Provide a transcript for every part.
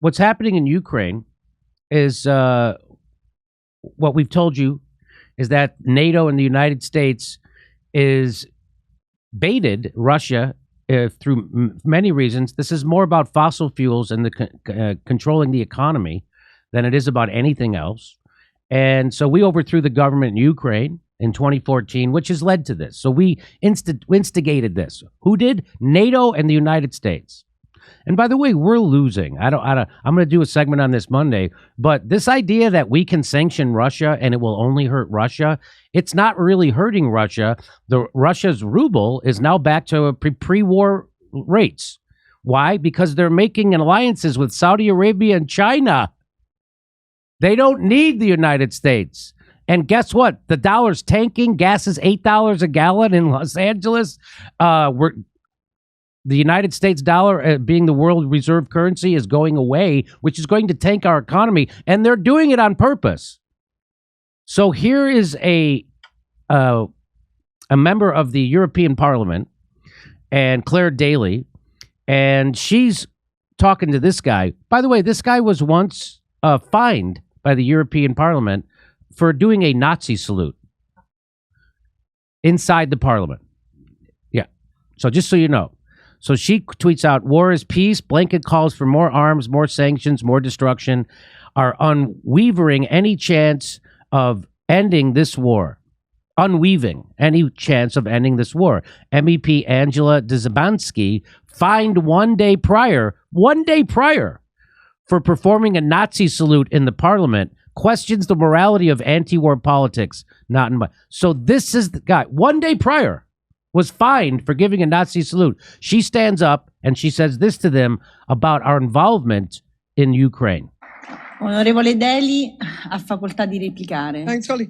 what's happening in Ukraine is what we've told you is that NATO and the United States is baited Russia through many reasons. This is more about fossil fuels and the controlling the economy than it is about anything else. And so we overthrew the government in Ukraine in 2014, which has led to this. So we instigated this. Who did? NATO and the United States. And by the way, we're losing. I'm going to do a segment on this Monday, but this idea that we can sanction Russia and it will only hurt Russia, it's not really hurting Russia. Russia's ruble is now back to pre-war rates. Why? Because they're making alliances with Saudi Arabia and China. They don't need the United States. And guess what? The dollar's tanking. Gas is $8 a gallon in Los Angeles. The United States dollar, being the world reserve currency, is going away, which is going to tank our economy. And they're doing it on purpose. So here is a member of the European Parliament, and Clare Daly, and she's talking to this guy. By the way, this guy was once fined by the European Parliament for doing a Nazi salute inside the Parliament. Yeah. So just so you know. So she tweets out, "War is peace. Blanket calls for more arms, more sanctions, more destruction are unweavering any chance of ending this war. Unweaving any chance of ending this war." MEP Angela Dzibanski fined one day prior, for performing a Nazi salute in the Parliament, questions the morality of anti-war politics. So this is the guy, one day prior, was fined for giving a Nazi salute. She stands up and she says this to them about our involvement in Ukraine. Onorevole Daly, ha facoltà di replicare. Thanks, Holly.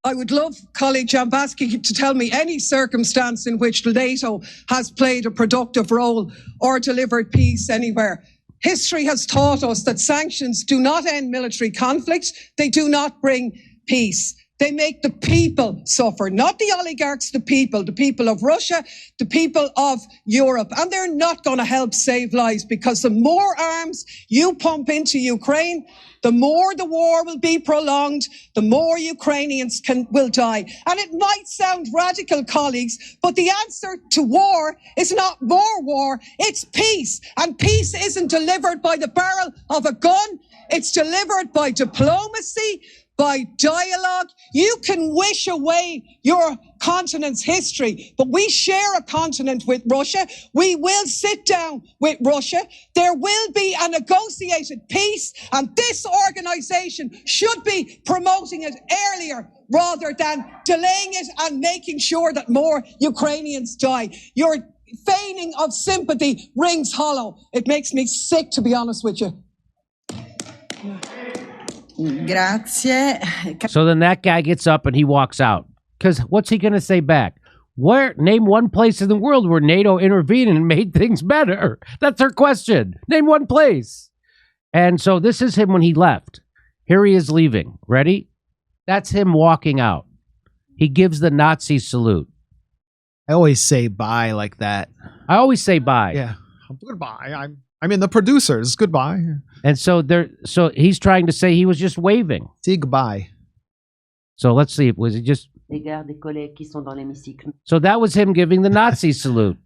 I would love colleague Jambaski to tell me any circumstance in which NATO has played a productive role or delivered peace anywhere. History has taught us that sanctions do not end military conflicts. They do not bring peace. They make the people suffer, not the oligarchs, the people of Russia, the people of Europe. And they're not going to help save lives, because the more arms you pump into Ukraine, the more the war will be prolonged, the more Ukrainians will die. And it might sound radical, colleagues, but the answer to war is not more war, it's peace. And peace isn't delivered by the barrel of a gun, it's delivered by diplomacy, by dialogue. You can wish away your continent's history, but we share a continent with Russia. We will sit down with Russia. There will be a negotiated peace, and this organization should be promoting it earlier rather than delaying it and making sure that more Ukrainians die. Your feigning of sympathy rings hollow. It makes me sick, to be honest with you. Grazie. So then that guy gets up and he walks out. Because what's he going to say back? Name one place in the world where NATO intervened and made things better. That's her question. Name one place. And so this is him when he left. Here he is leaving. Ready? That's him walking out. He gives the Nazi salute. I always say bye like that. I always say bye. Yeah. Goodbye. I'm in the producers. Goodbye. And so he's trying to say he was just waving. Say goodbye. So let's see. Was it just... So that was him giving the Nazi salute.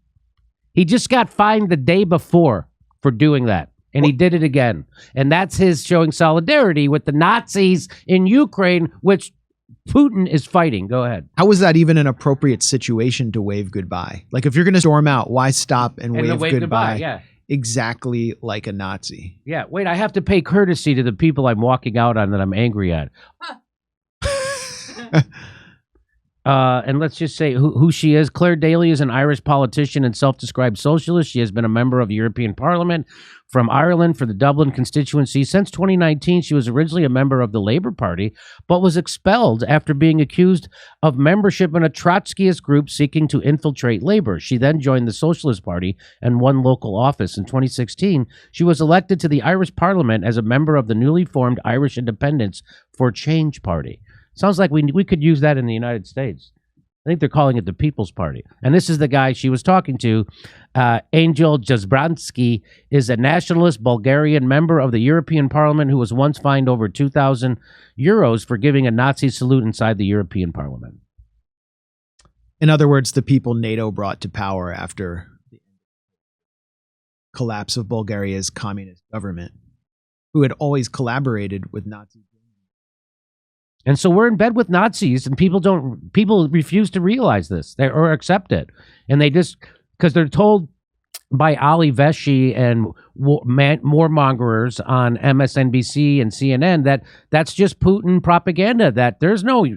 He just got fined the day before for doing that. And he did it again. And that's his showing solidarity with the Nazis in Ukraine, which Putin is fighting. Go ahead. How is that even an appropriate situation to wave goodbye? Like, if you're going to storm out, why stop and wave goodbye? Yeah. Exactly like a Nazi. Yeah. Wait, I have to pay courtesy to the people I'm walking out on that I'm angry at. And let's just say who she is. Clare Daly is an Irish politician and self-described socialist. She has been a member of the European Parliament from Ireland for the Dublin constituency. Since 2019, she was originally a member of the Labour Party, but was expelled after being accused of membership in a Trotskyist group seeking to infiltrate Labour. She then joined the Socialist Party and won local office. In 2016, she was elected to the Irish Parliament as a member of the newly formed Irish Independence for Change Party. Sounds like we could use that in the United States. I think they're calling it the People's Party. And this is the guy she was talking to. Angel Jazbransky is a nationalist Bulgarian member of the European Parliament who was once fined over 2,000 euros for giving a Nazi salute inside the European Parliament. In other words, the people NATO brought to power after the collapse of Bulgaria's communist government, who had always collaborated with Nazis. And so we're in bed with Nazis, and people refuse to realize this or accept it. And they just, because they're told by Ali Veshi and warmongers on MSNBC and CNN that that's just Putin propaganda, that there's no,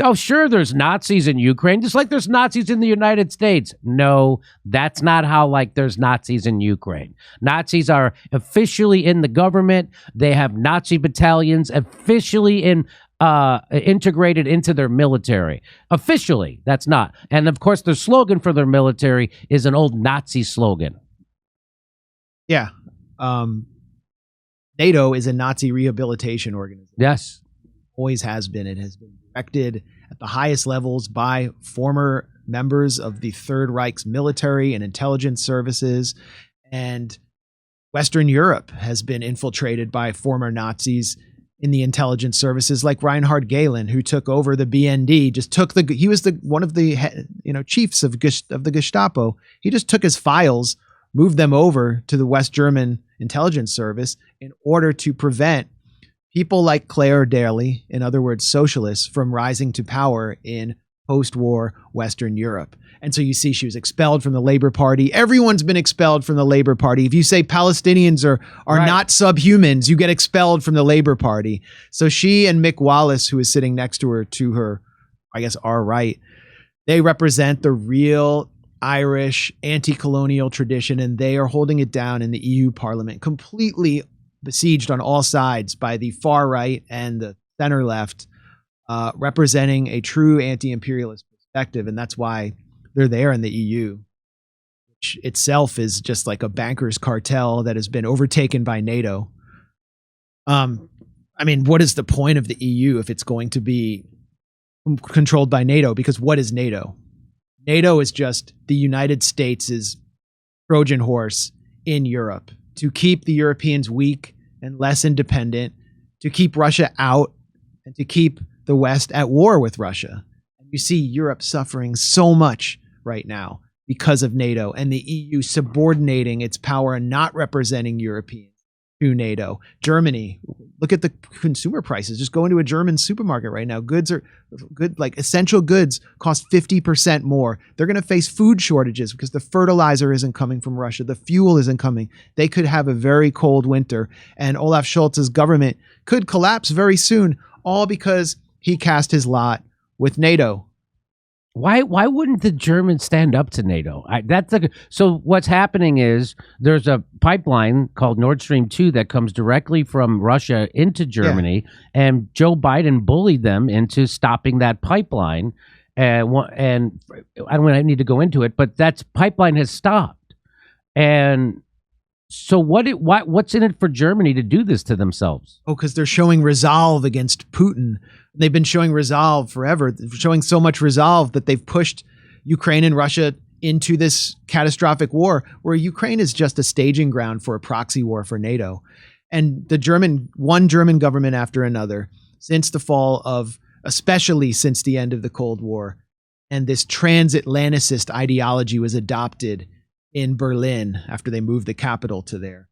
oh, sure, there's Nazis in Ukraine, just like there's Nazis in the United States. No, that's not how, like, there's Nazis in Ukraine. Nazis are officially in the government. They have Nazi battalions officially integrated into their military. Officially, that's not. And of course, their slogan for their military is an old Nazi slogan. Yeah. NATO is a Nazi rehabilitation organization. Yes. Always has been. It has been directed at the highest levels by former members of the Third Reich's military and intelligence services. And Western Europe has been infiltrated by former Nazis in the intelligence services, like Reinhard Gehlen, who took over the BND. He was one of the chiefs of the Gestapo. He just took his files, moved them over to the West German intelligence service in order to prevent people like Clare Daly, in other words, socialists, from rising to power in post-war Western Europe. And so you see she was expelled from the Labour Party. Everyone's been expelled from the Labour Party. If you say Palestinians are right, not subhumans, you get expelled from the Labour Party. So she and Mick Wallace, who is sitting next to her, I guess, our right, they represent the real Irish anti-colonial tradition, and they are holding it down in the EU Parliament, completely besieged on all sides by the far right and the center left, representing a true anti-imperialist perspective. And that's why they're there in the EU, which itself is just like a bankers cartel that has been overtaken by NATO. I mean, what is the point of the EU if it's going to be controlled by NATO? Because what is NATO? NATO is just the United States' Trojan horse in Europe to keep the Europeans weak and less independent, to keep Russia out, and to keep the West at war with Russia. You see Europe suffering so much right now because of NATO and the EU subordinating its power and not representing Europeans to NATO. Germany, look at the consumer prices. Just go into a German supermarket right now. Goods are good, like essential goods cost 50% more. They're going to face food shortages because the fertilizer isn't coming from Russia. The fuel isn't coming. They could have a very cold winter, and Olaf Scholz's government could collapse very soon, all because he cast his lot with NATO. Why wouldn't the Germans stand up to NATO? So what's happening is there's a pipeline called Nord Stream 2 that comes directly from Russia into Germany, and Joe Biden bullied them into stopping that pipeline. And I don't need to go into it, but that pipeline has stopped. And so what's in it for Germany to do this to themselves? Oh, because they're showing resolve against Putin. They've been showing resolve forever, showing so much resolve that they've pushed Ukraine and Russia into this catastrophic war, where Ukraine is just a staging ground for a proxy war for NATO. And one German government after another, since the fall of, especially since the end of the Cold War, and this transatlanticist ideology was adopted in Berlin after they moved the capital to there,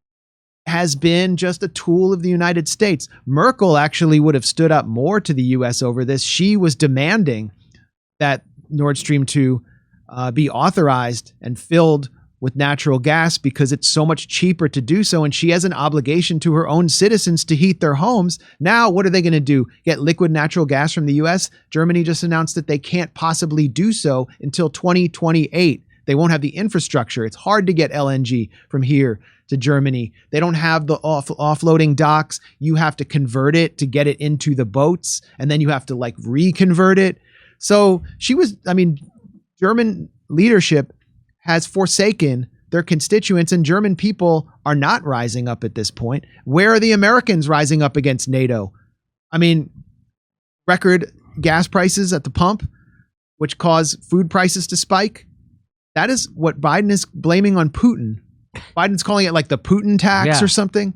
has been just a tool of the United States. Merkel actually would have stood up more to the U.S. over this. She was demanding that Nord Stream 2 be authorized and filled with natural gas because it's so much cheaper to do so, and she has an obligation to her own citizens to heat their homes. Now, what are they going to do? Get liquid natural gas from the U.S.? Germany just announced that they can't possibly do so until 2028. They won't have the infrastructure. It's hard to get LNG from here to Germany. They don't have the offloading docks. You have to convert it to get it into the boats, and then you have to like reconvert it. So German leadership has forsaken their constituents, and German people are not rising up at this point. Where are the Americans rising up against NATO? I mean, record gas prices at the pump. which cause food prices to spike. That is what Biden is blaming on Putin. Biden's calling it like the Putin tax or something.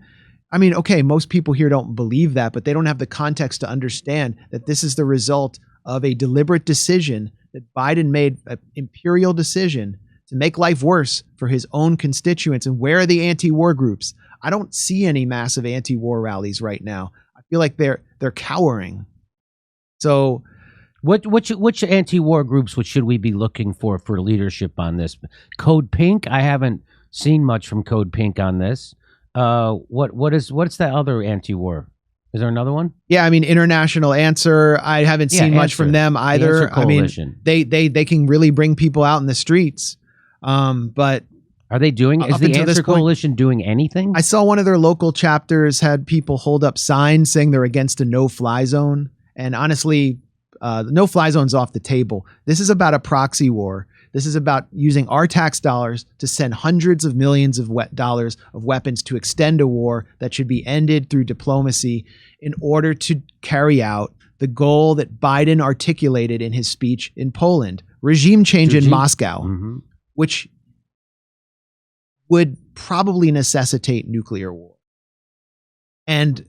I mean, okay, most people here don't believe that, but they don't have the context to understand that this is the result of a deliberate decision that Biden made, an imperial decision to make life worse for his own constituents. And where are the anti-war groups? I don't see any massive anti-war rallies right now. I feel like they're cowering. So which anti-war groups should we be looking for leadership on this? Code Pink? I haven't seen much from Code Pink on this. What's that other anti-war? Is there another one? Yeah, I mean, International Answer. I haven't seen much from them either. I mean, they can really bring people out in the streets. But are they doing? Is the Answer Coalition doing anything? I saw one of their local chapters had people hold up signs saying they're against a no-fly zone. And honestly, the no-fly zone's off the table. This is about a proxy war. This is about using our tax dollars to send hundreds of millions of dollars of weapons to extend a war that should be ended through diplomacy in order to carry out the goal that Biden articulated in his speech in Poland, regime change in Moscow, which would probably necessitate nuclear war. And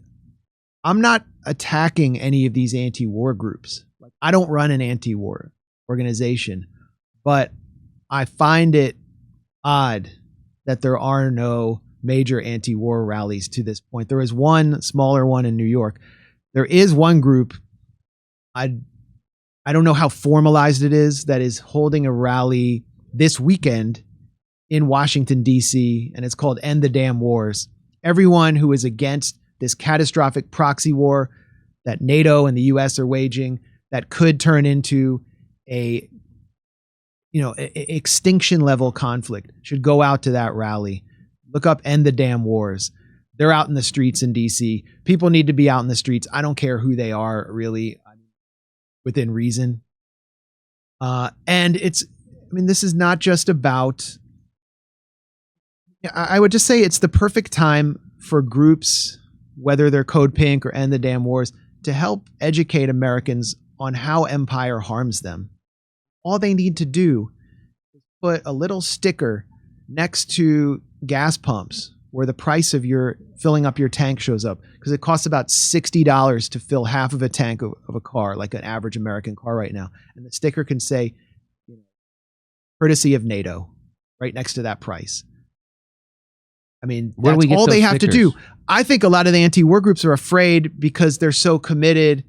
I'm not attacking any of these anti-war groups. I don't run an anti-war organization. But I find it odd that there are no major anti-war rallies to this point. There is one smaller one in New York. There is one group, I don't know how formalized it is, that is holding a rally this weekend in Washington, D.C., and it's called End the Damn Wars. Everyone who is against this catastrophic proxy war that NATO and the U.S. are waging that could turn into a extinction level conflict should go out to that rally. Look up End the Damn Wars. They're out in the streets in DC. People need to be out in the streets. I don't care who they are, really, within reason. And this is not just about, I would just say it's the perfect time for groups, whether they're Code Pink or End the Damn Wars, to help educate Americans on how empire harms them. All they need to do is put a little sticker next to gas pumps where the price of your filling up your tank shows up, because it costs about $60 to fill half of a tank of a car, like an average American car right now. And the sticker can say, courtesy of NATO, right next to that price. I mean, that's all they have to do. I think a lot of the anti-war groups are afraid because they're so committed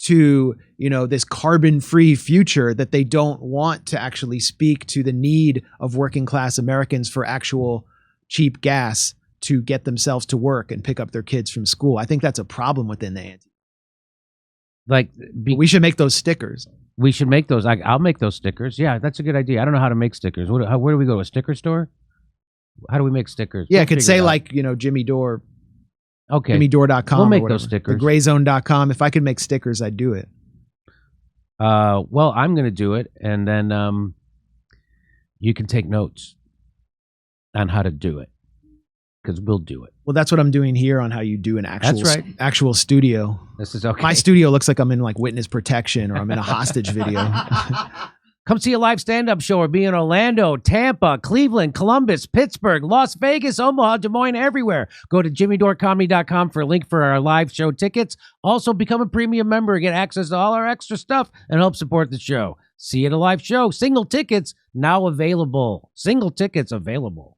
to, this carbon-free future that they don't want to actually speak to the need of working class Americans for actual cheap gas to get themselves to work and pick up their kids from school. I think that's a problem within the anti. We should make those stickers. We should make those. I'll make those stickers. Yeah, that's a good idea. I don't know how to make stickers. Where do we go? A sticker store? How do we make stickers? Yeah, it could say Jimmy Dore. Okay. JimmyDore.com. We'll make those stickers. The Grayzone.com. If I could make stickers, I'd do it. Well, I'm going to do it, and then you can take notes on how to do it, because we'll do it. Well, that's what I'm doing here on how you do an actual studio. This is okay. My studio looks like I'm in witness protection, or I'm in a hostage video. Come see a live stand-up show or be in Orlando, Tampa, Cleveland, Columbus, Pittsburgh, Las Vegas, Omaha, Des Moines, everywhere. Go to JimmyDoreComedy.com for a link for our live show tickets. Also, become a premium member and get access to all our extra stuff and help support the show. See you at a live show. Single tickets now available. Single tickets available.